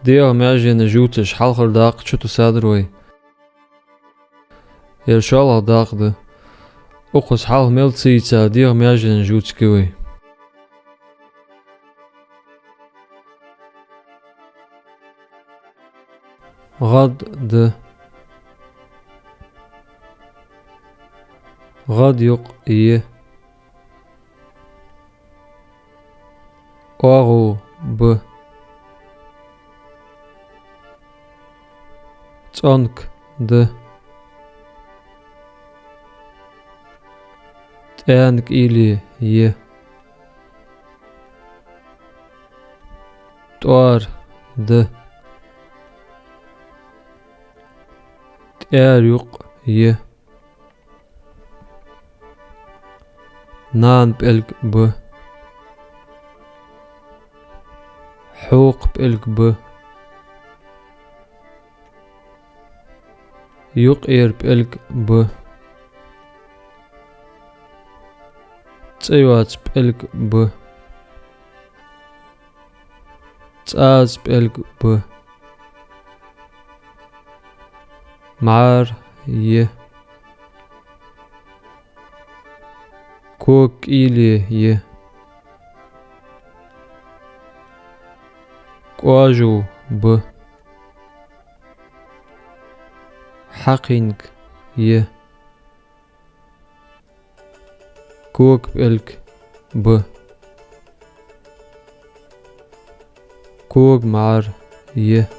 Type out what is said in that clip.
ديغ ماجين جوتش حلخر داق شتو سادروي يرشالغ داق ده أقص حلخ ملتسيتا ديغ ماجين جوتكوي غد ده غد يق يه أغو ب تانك ده تانك إلي يه توار ده تار يق يه نان بإلك ب حوق بإلك ب يقير بإلك ب تيوات بإلك ب تاز بإلك ب معار يه كوك إلي يه كواجو ب حقينك يه كوك بإلك ب كوك معار يه